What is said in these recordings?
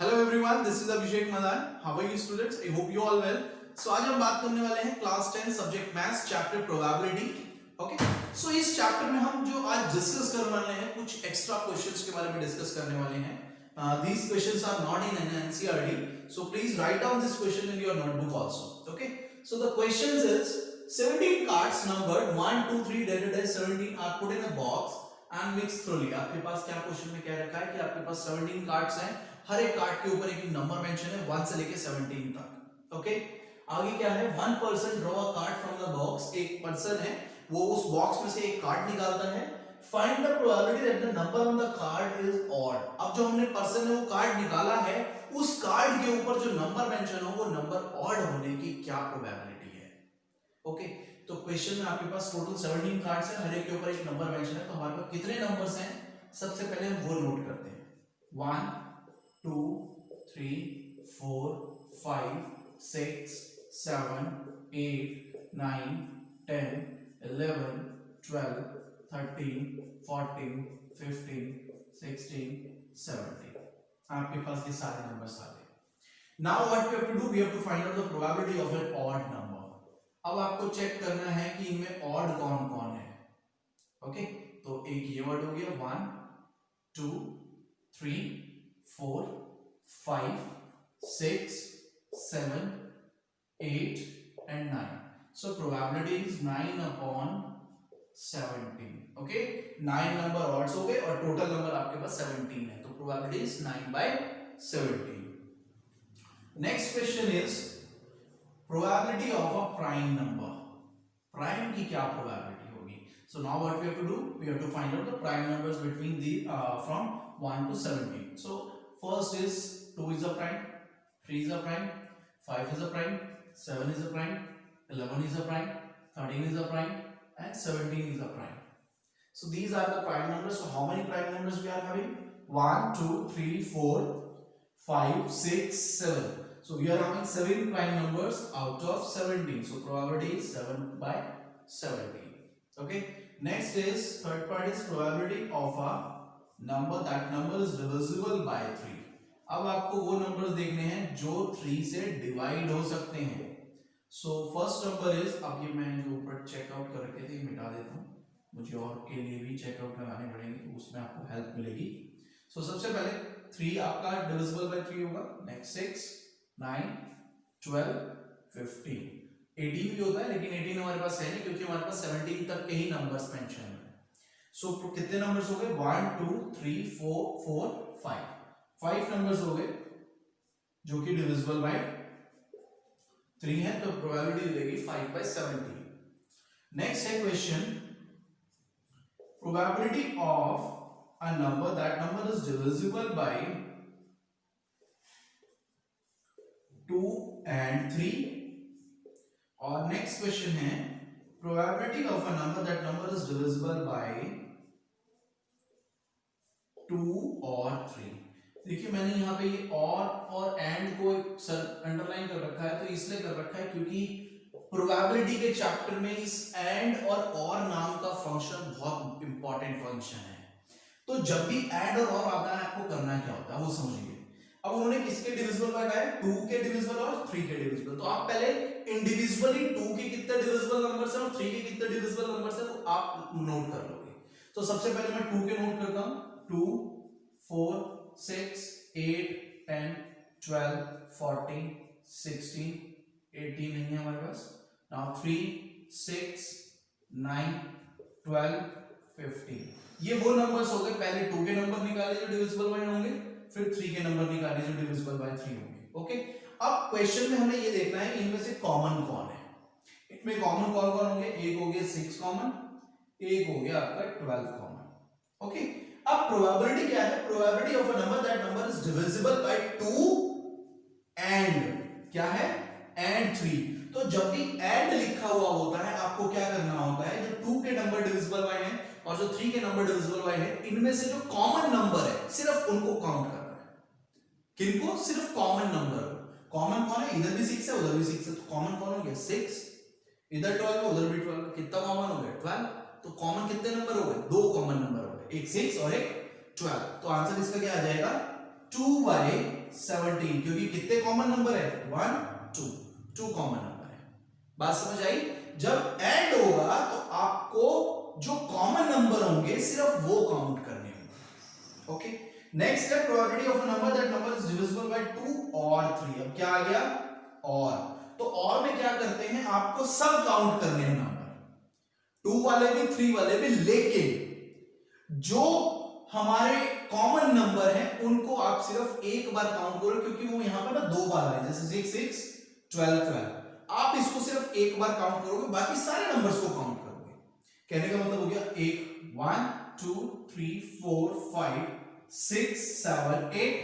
Hello everyone, this is Abhishek Madan. How are you students? I hope you all well. So आज हम बात करने वाले हैं class 10 subject maths chapter probability. Okay, so इस चैप्टर में हम जो आज डिस्कस करने वाले हैं कुछ एक्स्ट्रा क्वेश्चंस के बारे में डिस्कस करने वाले हैं। These questions are not in an NCERT, so please write down this question in your notebook also. Okay, so the questions is 17 cards numbered 1 2 3 dated as 17 are put in a box and mixed thoroughly. आपके पास क्या question में क्या रखा है कि आपके पास 17 cards हैं, हर एक कार्ड के ऊपर एक नंबर मेंशन है 1 से लेके 17 तक। ओके, आगे क्या है, one person draw a card from the box. एक पर्सन है वो उस बॉक्स में से एक कार्ड निकालता है। Find the probability that the number on the card is odd. अब जो हमने पर्सन ने वो कार्ड निकाला है, उस कार्ड के ऊपर जो नंबर मेंशन हो वो नंबर ऑड होने की क्या प्रोबेबिलिटी है। ओके, तो क्वेश्चन में आपके पास टोटल 17 कार्ड्स हैं, हर एक के ऊपर एक नंबर मेंशन है। तो हमारे पास कितने नंबर्स हैं, सबसे पहले हम वो नोट करते हैं। 1 2 3 4 5 6 7 8 9 10 11 12 13 14 15 16 17। आपके पास ये सारे नंबर्स आ गए। Now what we have to do, we have to find out the probability of an odd number. अब आपको चेक करना है कि इनमें ऑड कौन कौन है। ओके, तो एक ये वर्ड हो गया 1 2 3 4 5 6 7 8 and 9. So probability is 9 upon 17. Okay, 9 number odds हो गए और टोटल नंबर आपके पास 17 है, तो probability is 9/17। Next question is probability of a prime number. Prime की क्या प्रोबेबिलिटी होगी? So now what we have to do, we have to find out the prime numbers between the from 1 to 17. So first is 2 is a prime, 3 is a prime, 5 is a prime, 7 is a prime, 11 is a prime, 13 is a prime, and 17 is a prime. So these are the prime numbers. So how many prime numbers we are having? 1 2 3 4 5 6 7. So we are having 7 prime numbers out of 17. So probability is 7/17. Okay, next is third part is probability of a number, that number is divisible by 3. अब आपको वो numbers देखने हैं जो 3 से divide हो सकते हैं। सो फर्स्ट नंबर इज, अब ये मैं जो ऊपर चेकआउट कर रखे थे मिटा देता हूँ, मुझे और के लिए भी चेकआउट लगाने पड़ेंगे, तो उसमें आपको हेल्प मिलेगी। सो सबसे पहले 3 आपका डिविजिबल बाय 3 होगा। नेक्स्ट 6 9 12 15 18 भी होता है, लेकिन 18 हमारे पास है नहीं क्योंकि हमारे पास 17 तक के ही नंबर्स मेंशन है। सो कितने नंबर्स हो गए? 1 2 3 4 4 5 5 नंबर्स हो गए जो कि डिविजिबल बाय 3 है, तो प्रोबेबिलिटी मिलेगी 5/17। नेक्स्ट है question, probability of a number, that number is divisible by 2 and 3। और नेक्स्ट क्वेश्चन है probability of a number, that number is divisible by 2 और 3। देखिए मैंने यहाँ पे ये और एंड को अंडरलाइन कर रखा है, तो इसलिए कर रखा है क्योंकि प्रोबेबिलिटी के चैप्टर में इस एंड और नाम का फंक्शन बहुत इंपॉर्टेंट फंक्शन है। तो जब भी एंड और आता है आपको करना क्या होता है वो समझिए। अब उन्होंने किसके डिविजिबल का कहा है? 2 के डिविजिबल और 3 के डिविजिबल। तो आप पहले इंडिविजुअली 2 के कितने डिविजिबल नंबर्स हैं और 3 के कितने डिविजिबल नंबर्स हैं वो आप नोट कर लोगे। तो सबसे पहले मैं 2 के नोट करता हूं। 2 4 6 8 10 12 14 16 18 नहीं है हमारे पास। नाउ 3 6 9 12 15 ये वो नंबर्स हो गए। पहले 2 के नंबर निकाले जो डिविजिबल बाय होंगे, फिर 3 के नंबर निकाले जो डिविजिबल बाय 3 होंगे। ओके, अब क्वेश्चन में हमें ये देखना है इनमें से कॉमन कौन है। इनमें कॉमन कौन कौन होंगे? एक हो गया 6 कॉमन, एक हो गया आपका 12 कॉमन। ओके, अब प्रोबेबिलिटी क्या है? Probability of a number, that number is divisible by 2 and क्या है? एंड 3। तो जब भी एंड लिखा हुआ होता है आपको क्या करना होता है, जो 2 के नंबर डिविजिबल बाय हैं और जो 3 के नंबर डिविजिबल बाय हैं, इनमें से जो कॉमन नंबर है सिर्फ उनको काउंट करना है। किनको? सिर्फ कॉमन नंबर। कॉमन कौन है? इधर भी 6 है उधर भी 6 है, तो कॉमन कौन हो गया? 6। इधर 12 है उधर भी 12 है, कितना कॉमन हो गया? 12। तो कॉमन कितने नंबर हो गए? 2 कॉमन नंबर हो गए, एक 6 और एक 12। तो आंसर इसका क्या आ जाएगा? 2/12 17, क्योंकि कितने कॉमन नंबर है 1 2, 2 कॉमन नंबर है। बात समझ आई? जब एंड होगा तो आपको जो कॉमन नंबर होंगे सिर्फ वो काउंट करने होंगे। ओके, नेक्स्ट है probability of a number that number is divisible by 2 और 3। अब क्या आ गया और, तो और में क्या करते हैं, आपको सब काउंट करने हैं नंबर, 2 वाले भी 3 वाले भी, लेकिन जो हमारे कॉमन नंबर हैं उनको आप सिर्फ एक बार काउंट करो, क्योंकि वो यहां पर ना 2 बार आए, जैसे 6 6 12 12, आप इसको सिर्फ एक बार काउंट करोगे, बाकी सारे नंबर्स को काउंट करोगे। कहने का मतलब हो गया 1 2 3 4 5 6 7 8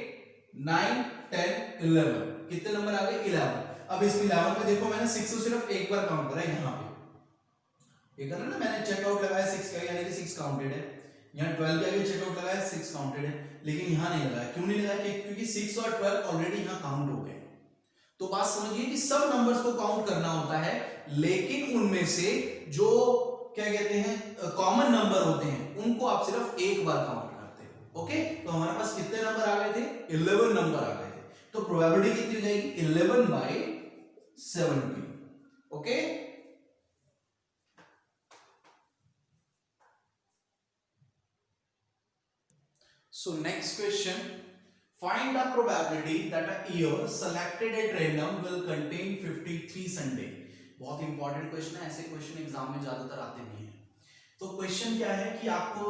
9 10 11, कितने नंबर आ गए 11। अब इस 11 में देखो मैंने 6 को सिर्फ एक बार काउंट करा है, यहां पे ये कर रहा ना मैंने चेकआउट लगाया 6 का, यानी कि 6 काउंटेड है। यहाँ 12 के आगे चेकआउट लगाया 6 काउंटेड है, लेकिन यहाँ नहीं लगाया। क्यों नहीं लगाया? क्योंकि 6 और 12 ऑलरेडी यहाँ काउंट हो गए। तो बात समझिए कि सब नंबर्स को काउंट करना होता है, लेकिन उनमें से जो क्या कहते हैं कॉमन नंबर होते हैं उनको आप सिर्फ एक बार काउंट करते हो। ओके, तो हमारे पास कितने नंबर आ गए थे? 11 नंबर आ गए थे। तो प्रोबेबिलिटी कितनी हो जाएगी? 11/70। Okay, so next question, find the probability that a year selected at random will contain 53 Sunday। बहुत इंपॉर्टेंट क्वेश्चन है, ऐसे क्वेश्चन एग्जाम में ज्यादातर आते भी हैं। तो क्वेश्चन क्या है कि आपको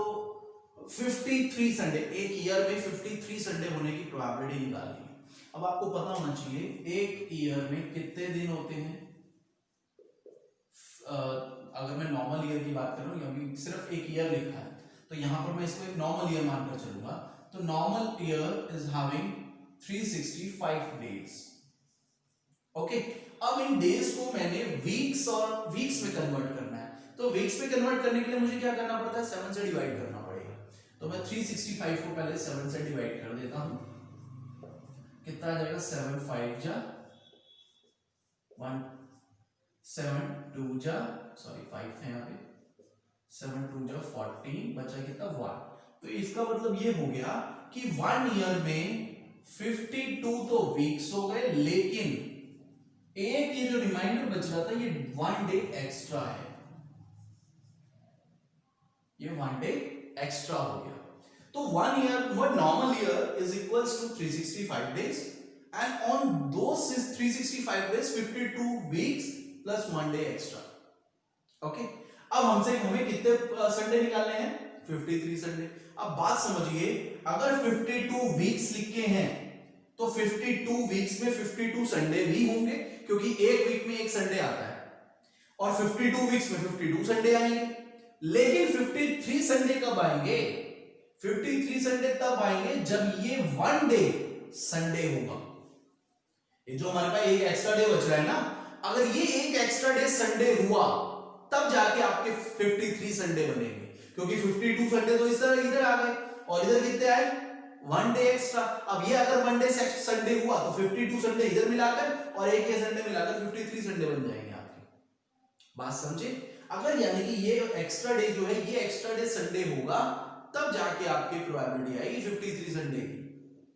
53 संडे, एक ईयर में 53 संडे होने की प्रोबेबिलिटी निकालनी है। अब आपको पता होना चाहिए एक ईयर में कितने दिन होते हैं। अगर मैं नॉर्मल ईयर की बात करूं, अभी सिर्फ एक ईयर लिखा है, तो यहां पर मैं इसको एक नॉर्मल ईयर मानकर चलूंगा। तो normal year is having 365 days. Okay, अब इन डेज को मैंने वीक्स और वीक्स में कन्वर्ट करना है। तो वीक्स में कन्वर्ट करने के लिए मुझे क्या करना पड़ता है? 7 से डिवाइड करना पड़ेगा। तो मैं 365 को पहले 7 से डिवाइड कर देता हूं। कितना आ जाएगा? 7 5 जा 1, 7 2 जा, सॉरी 5 है यहाँ पे, 7 2 जा 14, बचा कितना 1। तो इसका मतलब ये हो गया कि 1 ईयर में 52 तो वीक्स हो गए, लेकिन एक ये जो रिमाइंडर बच रहा था ये 1 डे एक्स्ट्रा है, ये 1 डे एक्स्ट्रा हो गया। तो 1 year, one normal year is equals to 365 days, and on those 365 days 52 weeks plus 1 day extra. Okay, अब हमसे हमें कितने संडे निकालने हैं? 53 संडे। अब बात समझिए, अगर 52 वीक्स लिखे हैं तो 52 वीक्स में 52 संडे भी होंगे, क्योंकि एक वीक में एक संडे आता है, और 52 वीक्स में 52 संडे आएंगे। लेकिन 53 संडे कब आएंगे? 53 संडे तब आएंगे जब ये 1 डे संडे होगा। ये जो हमारे पास एक एक्स्ट्रा डे बच रहा है ना, अगर ये एक एक्स्ट्रा डे संडे हुआ तब जाके आपके 53 संडे बनेंगे, क्योंकि 52 संडे तो इस तरह इधर आ गए, और इधर कितने आए? 1 डे एक्स्ट्रा। अब ये अगर 1 डे संडे हुआ तो 52 संडे इधर मिलाकर और एक ये संडे मिलाकर 53 संडे बन जाएंगे आपके। बात समझे? अगर यानी कि ये एक्स्ट्रा डे जो है, ये एक्स्ट्रा डे संडे होगा तब जाके आपकी प्रोबेबिलिटी आएगी 53 संडे की।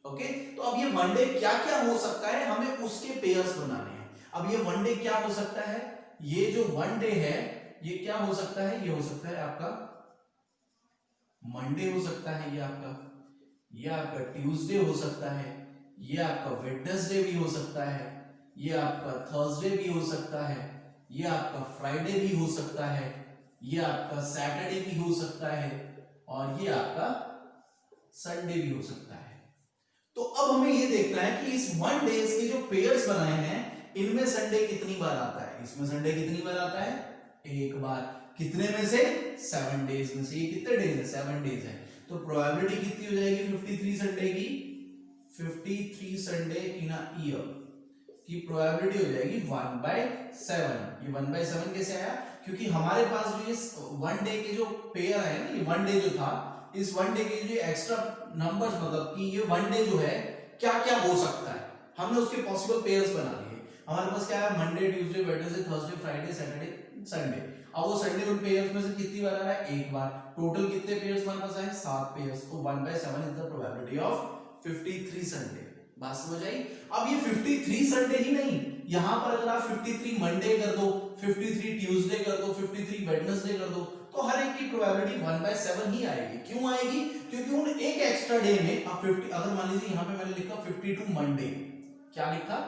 ओके, तो अब ये 1 डे क्या क्या हो सकता है, हमें उसके पेयर्स बनाने हैं। अब ये 1 डे क्या हो सकता है? ये जो 1 डे है ये क्या हो सकता है? ये हो सकता है आपका मंडे हो सकता है, ये आपका ट्यूसडे हो सकता है, ये आपका वेडनेसडे भी हो सकता है, ये आपका थर्सडे भी हो सकता है, ये आपका फ्राइडे भी हो सकता है, ये आपका सैटरडे भी हो सकता है, और ये आपका संडे भी हो सकता है। तो अब हमें ये देखना है कि इस 1 डेज के जो पेयर्स बनाए हैं इनमें संडे कितनी बार आता है। इसमें संडे कितनी बार आता है? एक बार। कितने में से? 7 डेज में से। ये कितने डेज है? 7 डेज है। तो प्रोबेबिलिटी कितनी हो जाएगी 53 संडे की? 53 संडे इन अ ईयर की प्रोबेबिलिटी हो जाएगी 1/7। ये 1/7 कैसे आया? क्योंकि हमारे पास जो ये 1 डे के जो पेयर है ना, ये 1 डे जो था, इस 1 डे के जो एक्स्ट्रा नंबर्स, मतलब कि ये 1 डे जो है क्या क्या हो सकता है, हमने उसके पॉसिबल पेयर्स बना लिए। हमारे पास क्या है? Monday, Tuesday, Wednesday, Thursday, Friday, Saturday, Sunday. अब वो संडे उन पेयर्स में से कितनी बार आ रहा है? एक बार। टोटल कितने पेयर्स हमारे पास आए? 7 पेयर्स। तो 1/7 is the probability of 53 Sunday. बात समझ आई? अब ये 53 संडे ही नहीं, यहां पर अगर आप 53 मंडे कर दो, 53 ट्यूसडे कर दो, 53 वेडनेसडे कर दो, तो हर एक की प्रोबेबिलिटी 1/7 ही आएगी। क्यों आएगी? क्योंकि उन एक एक्स्ट्रा डे में आप 50, अगर मान लीजिए यहां पे मैंने लिखा 52 मंडे, क्या लिखा?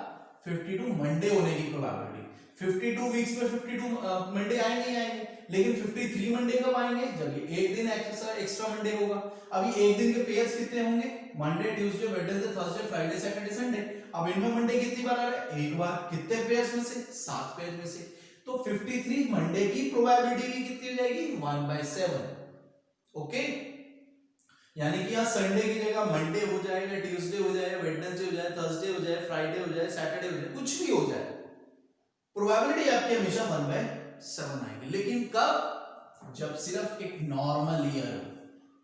52 मंडे होने की प्रोबेबिलिटी। 52 वीक्स में 52 मंडे आएंगे ही आएंगे, लेकिन 53 मंडे कब आएंगे? जब ये एक दिन एक्स्ट्रा मंडे होगा। अभी एक दिन के पेयर्स कितने होंगे? Monday, Tuesday, Wednesday, Thursday, Friday, Saturday, Sunday. अब इनमें मंडे कितनी बार आ रहा है? एक बार। कितने पेयर्स में से? 7 पेयर में से। तो 53 मंडे की प्रोबेबिलिटी भी कितनी हो जाएगी? 1/7। ओके, यानी कि यहाँ संडे की जगह मंडे हो जाएगा, ट्यूसडे हो जाएगा, वेडनेसडे हो जाए, थर्सडे हो जाए, फ्राइडे हो जाए, सैटरडे हो जाए, कुछ भी हो जाए, प्रोबेबिलिटी आपकी हमेशा 1/7 आएगी। लेकिन कब? जब सिर्फ एक नॉर्मल ईयर हो।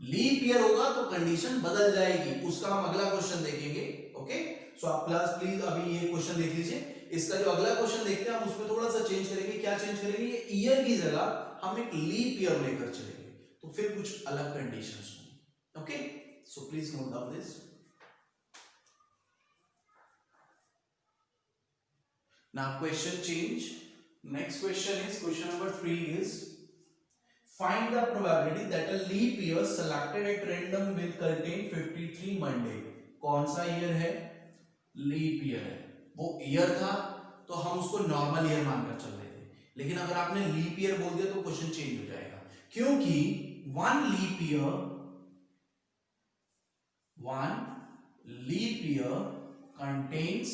लीप ईयर होगा तो कंडीशन बदल जाएगी, उसका हम अगला क्वेश्चन देखेंगे। ओके, सो आप क्लास प्लीज अभी ये क्वेश्चन देख लीजिए। इसका जो अगला क्वेश्चन देखते हैं हम उसमें थोड़ा सा चेंज करेंगे। क्या चेंज करेंगे? ये ईयर की जगह हम एक लीप ईयर लेकर चलेंगे, तो फिर कुछ अलग कंडीशंस होंगी। Okay, so please note down this. Now question change. Next question is question number 3 is find the probability that a leap year selected at random will contain 53 Monday. कौन सा year है? लीप ईयर है। वो year था तो हम उसको normal year मानकर चल रहे थे, लेकिन अगर आपने लीप ईयर बोल दिया तो क्वेश्चन चेंज हो जाएगा, क्योंकि one leap year contains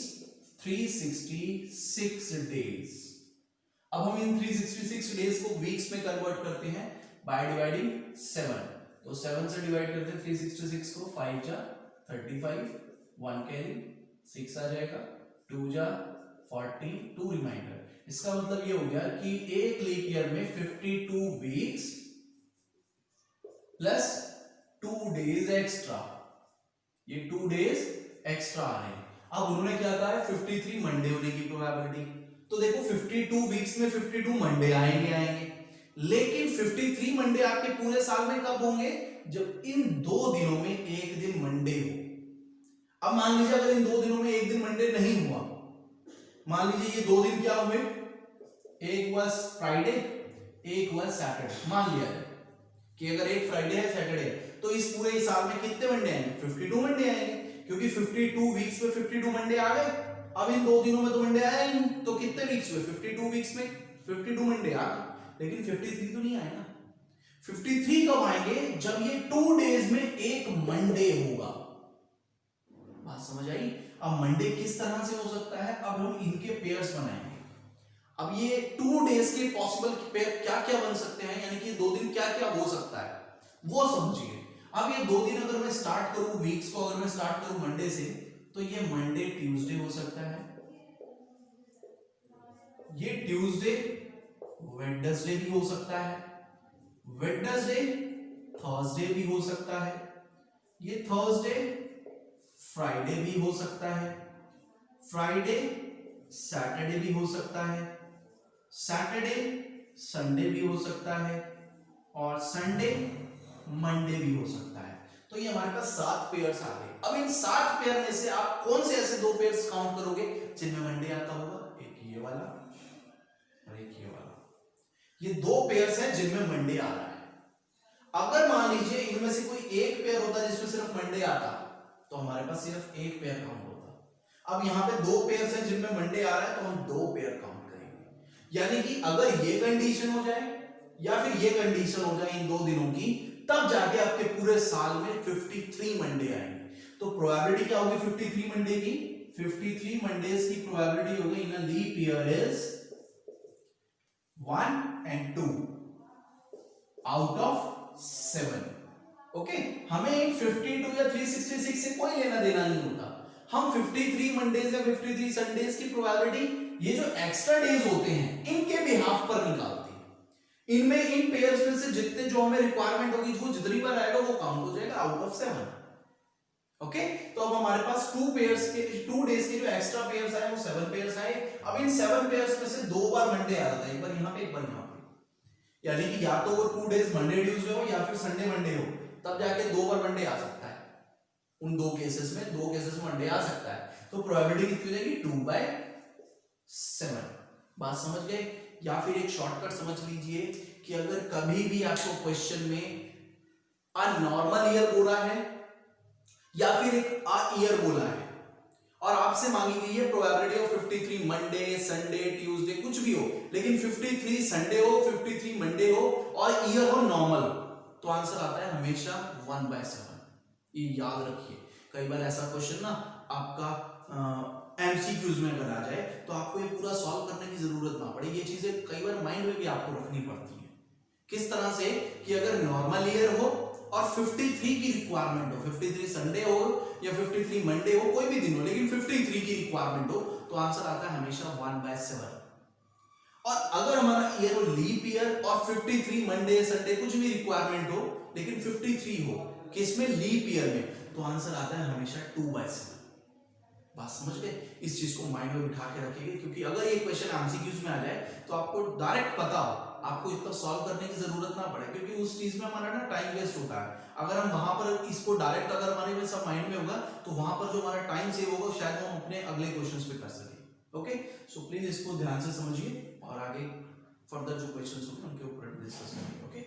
366 days. अब हम इन 366 डेज को वीक्स में कन्वर्ट करते हैं बाय डिवाइडिंग 7। तो 7 से डिवाइड करते हैं 366 को, 5 जा 35, 1 कैरी 6 आ जाएगा, 2 जा 40, 2 रिमाइंडर। इसका मतलब ये हो गया कि एक लीप ईयर में 52 वीक्स प्लस 2 डेज एक्स्ट्रा, ये 2 डेज एक्स्ट्रा आ रहे हैं। अब उन्होंने क्या कहा है? 53 मंडे होने की प्रोबेबिलिटी। तो देखो 52 वीक्स में 52 मंडे आएंगे, लेकिन 53 मंडे आपके पूरे साल में कब होंगे? जब इन 2 दिनों में एक दिन मंडे हो। अब मान लीजिए अगर इन 2 दिनों में एक दिन मंडे नहीं हुआ, मान लीजिए ये 2 दिन क्या हुए? एक हुआ फ्राइडे, एक हुआ सैटरडे। मान लिया कि अगर एक फ्राइडे है, सैटरडे, तो इस पूरे साल में कितने मंडे आएंगे? 52 मंडे आएंगे, क्योंकि 52 वीक्स में 52 मंडे आ गए। अब इन 2 दिनों में तो मंडे आया ही नहीं, तो कितने वीक्स हुए? 52 वीक्स में 52 मंडे आ गए, लेकिन 53 तो नहीं आए ना। 53 कब आएंगे? जब ये 2 डेज में एक मंडे होगा। बात समझ आई? अब मंडे किस तरह से हो सकता है? अब हम इनके पेयर्स बनाएंगे। अब ये 2 डेज के पॉसिबल पेयर क्या क्या बन सकते हैं, यानी कि 2 दिन क्या क्या हो सकता है वो समझिए। अब ये 2 दिन अगर मैं स्टार्ट करूं, वीक्स को अगर मैं स्टार्ट करूं मंडे से, तो ये मंडे ट्यूसडे हो सकता है, ये ट्यूसडे वेडनेसडे भी हो सकता है, वेडनेसडे थर्सडे भी हो सकता है, ये थर्सडे फ्राइडे भी हो सकता है, फ्राइडे सैटरडे भी हो सकता है, सैटरडे संडे भी हो सकता है, और संडे मंडे भी हो सकता है। तो ये हमारे पास 7 पेयर्स आ गए। अब इन 7 पेयर में से आप कौन से ऐसे 2 पेयर्स काउंट करोगे जिनमें मंडे आता होगा? एक ये वाला और एक ये वाला। ये 2 पेयर्स हैं जिनमें मंडे आ रहा है। अगर मान लीजिए इनमें से कोई एक पेयर होता जिसमें सिर्फ मंडे आता, तो हमारे पास सिर्फ एक पेयर काउंट होता। अब यहां पे 2 पेयर्स हैं जिनमें मंडे आ रहा है, तो हम 2 पेयर काउंट करेंगे। यानी कि अगर ये कंडीशन हो जाए या फिर ये कंडीशन हो जाए इन 2 दिनों की, तब जाके आपके पूरे साल में 53 मंडे आएंगे। तो प्रोबेबिलिटी क्या होगी 53 मंडे की? 53 मंडेज की प्रोबेबिलिटी होगी in a leap year is 1 and 2 out of 7। Okay, हमें 52 या 366 से कोई लेना देना नहीं होता। हम 53 मंडेज या 53 संडेज की प्रोबेबिलिटी, ये जो एक्स्ट्रा डेज होते हैं इनके बिहाफ पर निकालते हैं। इनमें इन पेयर्स में से जितने जो हमें रिक्वायरमेंट होगी, जो जितनी बार आएगा वो काउंट हो जाएगा आउट ऑफ 7। ओके, तो अब हमारे पास 2 पेयर्स के 2 डेज के जो एक्स्ट्रा पेयर्स आए वो 7 पेयर्स आए। अब इन 7 पेयर्स में से 2 बार मंडे आ रहा था, एक बार यहां पे एक बार यहां पे, यानी कि या तो वो 2 डेज मंडे ट्यूसडे हो या फिर संडे मंडे हो, तब जाके 2 बार मंडे आ सकता है। उन दो केसेस में वनडे आ सकता है, तो प्रोबेबिलिटी कितनी हो जाएगी 2/7। बात समझ गए? या फिर एक शॉर्टकट समझ लीजिए कि अगर कभी भी आपको क्वेश्चन में नॉर्मल ईयर बोला है या फिर एक ईयर बोला है और आपसे मांगी गई है probability of 53 Monday, Sunday, Tuesday, कुछ भी हो, लेकिन 53 संडे हो, 53 मंडे हो और ईयर हो नॉर्मल, तो आंसर आता है हमेशा 1/7। ये याद रखिए। कई बार ऐसा क्वेश्चन ना आपका एमसीक्यूज में अगर आ जाए तो आपको ये पूरा सॉल्व करने की जरूरत ना पड़े। ये चीजें कई बार माइंड में भी आपको रखनी पड़ती है। किस तरह से कि अगर नॉर्मल ईयर हो और 53 की रिक्वायरमेंट हो, 53 संडे हो या 53 मंडे हो, कोई भी दिन हो, लेकिन 53 की रिक्वायरमेंट हो, तो आंसर आता है हमेशा 1/7। और अगर हमारा ईयर हो लीप ईयर और 53 मंडे संडे कुछ भी रिक्वायरमेंट हो, लेकिन 53 हो किसमें, लीप ईयर में, तो आंसर आता है हमेशा 2/7। बात समझ गए? इस चीज को माइंड में बिठा के रखिएगा, क्योंकि अगर ये क्वेश्चन एमसीक्यूज में आ जाए तो आपको डायरेक्ट पता हो, आपको इतना सॉल्व करने की जरूरत ना पड़े, क्योंकि उस चीज में हमारा ना टाइम वेस्ट होता है। अगर हम वहां पर इसको डायरेक्ट अगर हमारे में सब माइंड में होगा तो वहां पर जो हमारा टाइम सेव होगा शायद हम अपने अगले क्वेश्चंस पे कर सके। ओके, सो प्लीज इसको ध्यान से समझिए और आगे फर्दर जो क्वेश्चंस होंगे उनके ऊपर डिस्कस करेंगे। ओके।